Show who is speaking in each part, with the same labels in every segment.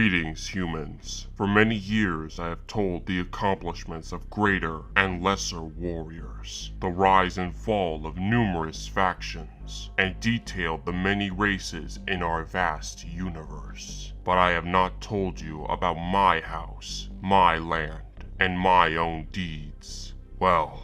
Speaker 1: Greetings, humans. For many years I have told the accomplishments of greater and lesser warriors, the rise and fall of numerous factions, and detailed the many races in our vast universe. But I have not told you about my house, my land, and my own deeds. Well,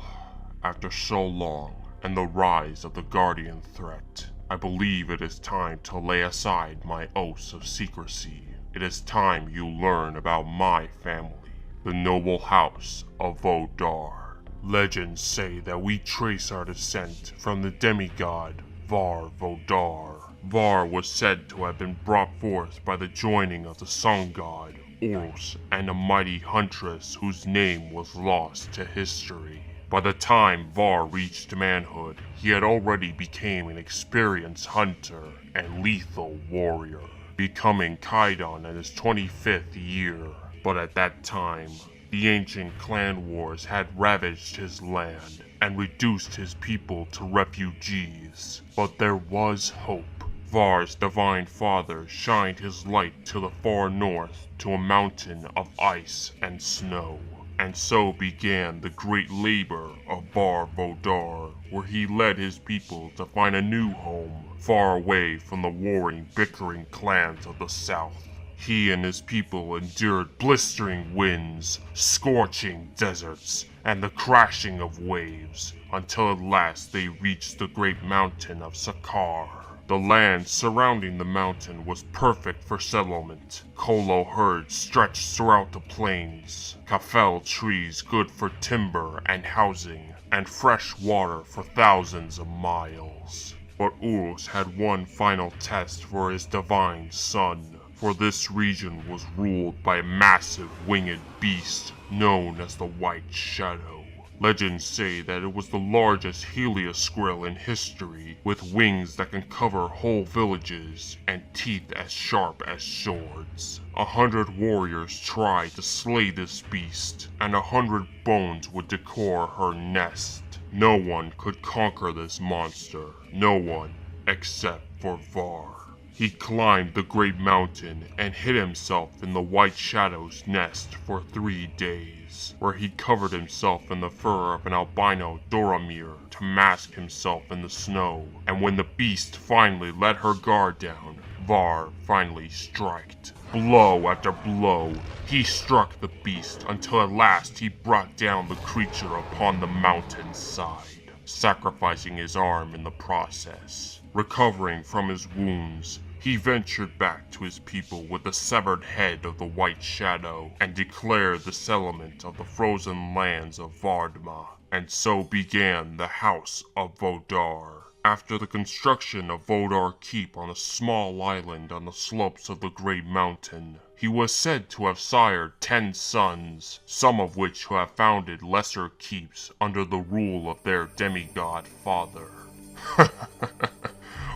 Speaker 1: after so long, and the rise of the Guardian threat, I believe it is time to lay aside my oaths of secrecy. It is time you learn about my family, the noble house of Vodar. Legends say that we trace our descent from the demigod Vodar. Var was said to have been brought forth by the joining of the sun god, Urus, and a mighty huntress whose name was lost to history. By the time Var reached manhood, he had already become an experienced hunter and lethal warrior, becoming Kaidon in his 25th year. But at that time, the ancient clan wars had ravaged his land and reduced his people to refugees. But there was hope. Var's divine father shined his light to the far north, to a mountain of ice and snow. And so began the great labor of Vodar, where he led his people to find a new home, far away from the warring, bickering clans of the south. He and his people endured blistering winds, scorching deserts, and the crashing of waves, until at last they reached the great mountain of Sakar. The land surrounding the mountain was perfect for settlement. Kolo herds stretched throughout the plains, kafel trees good for timber and housing, and fresh water for thousands of miles. But Urus had one final test for his divine son, for this region was ruled by a massive winged beast known as the White Shadow. Legends say that it was the largest heliosquirrel in history, with wings that can cover whole villages and teeth as sharp as swords. 100 warriors tried to slay this beast, and 100 bones would decor her nest. No one could conquer this monster, no one except for Var. He climbed the great mountain and hid himself in the White Shadow's nest for 3 days, where he covered himself in the fur of an albino Doramir to mask himself in the snow. And when the beast finally let her guard down, Var finally striked. Blow after blow, he struck the beast until at last he brought down the creature upon the mountain's side, sacrificing his arm in the process. Recovering from his wounds, he ventured back to his people with the severed head of the White Shadow and declared the settlement of the frozen lands of Vaardma. And so began the House of Vodar. After the construction of Vodar Keep on a small island on the slopes of the Great Mountain, he was said to have sired 10 sons, some of which have founded lesser keeps under the rule of their demigod father.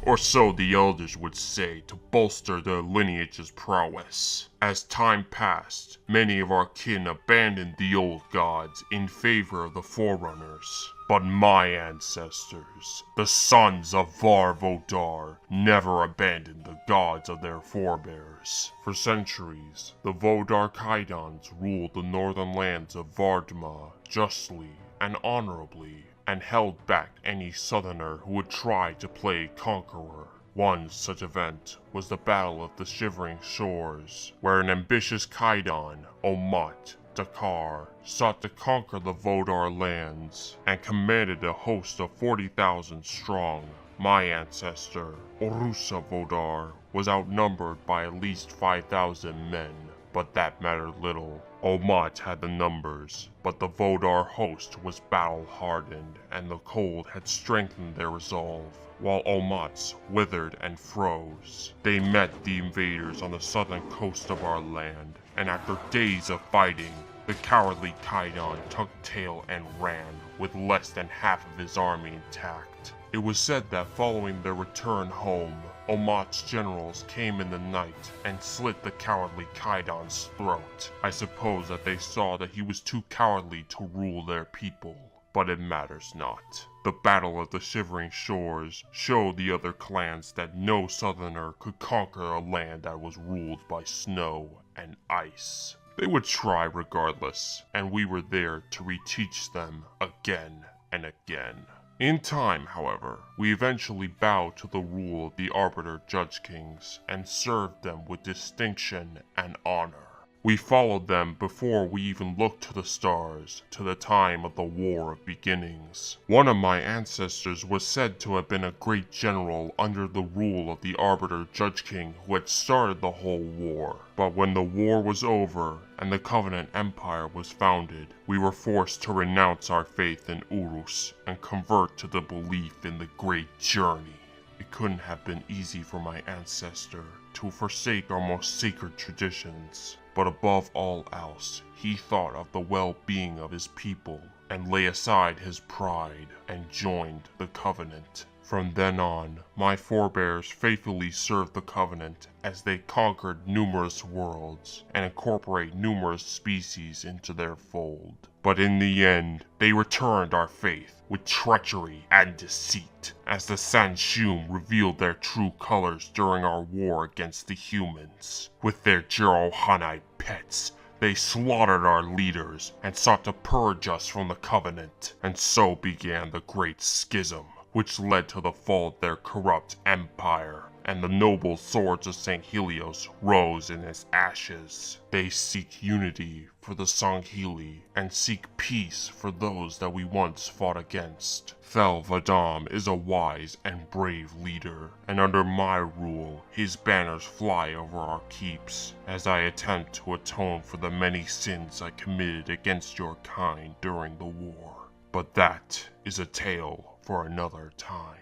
Speaker 1: Or so the elders would say to bolster their lineage's prowess. As time passed, many of our kin abandoned the old gods in favor of the forerunners. But my ancestors, the sons of Vodar, never abandoned the gods of their forebears. For centuries, the Vodar Kaidons ruled the northern lands of Vaardma justly and honorably, and held back any southerner who would try to play conqueror. One such event was the Battle of the Shivering Shores, where an ambitious Kaidon, Omat Dakar, sought to conquer the Vodar lands, and commanded a host of 40,000 strong. My ancestor, Orusa Vodar, was outnumbered by at least 5,000 men, but that mattered little. Omat had the numbers, but the Vodar host was battle-hardened, and the cold had strengthened their resolve, while Omat's withered and froze. They met the invaders on the southern coast of our land, and after days of fighting, the cowardly Kaidon tucked tail and ran, with less than half of his army intact. It was said that following their return home, Omat's generals came in the night and slit the cowardly Kaidon's throat. I suppose that they saw that he was too cowardly to rule their people, but it matters not. The Battle of the Shivering Shores showed the other clans that no southerner could conquer a land that was ruled by snow and ice. They would try regardless, and we were there to reteach them again and again. In time, however, we eventually bowed to the rule of the Arbiter Judge Kings and served them with distinction and honor. We followed them before we even looked to the stars, to the time of the War of Beginnings. One of my ancestors was said to have been a great general under the rule of the Arbiter Judge King who had started the whole war. But when the war was over and the Covenant Empire was founded, we were forced to renounce our faith in Urus and convert to the belief in the Great Journey. It couldn't have been easy for my ancestor to forsake our most sacred traditions. But above all else, he thought of the well-being of his people and lay aside his pride and joined the Covenant. From then on, my forebears faithfully served the Covenant as they conquered numerous worlds and incorporate numerous species into their fold. But in the end, they returned our faith with treachery and deceit, as the Sanshum revealed their true colors during our war against the humans. With their Jerohanite pets, they slaughtered our leaders and sought to purge us from the Covenant, and so began the Great Schism, which led to the fall of their corrupt empire, and the noble swords of Sangheili rose in its ashes. They seek unity for the Sangheili, and seek peace for those that we once fought against. Vaardma is a wise and brave leader, and under my rule, his banners fly over our keeps, as I attempt to atone for the many sins I committed against your kind during the war. But that is a tale for another time.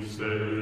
Speaker 2: Stay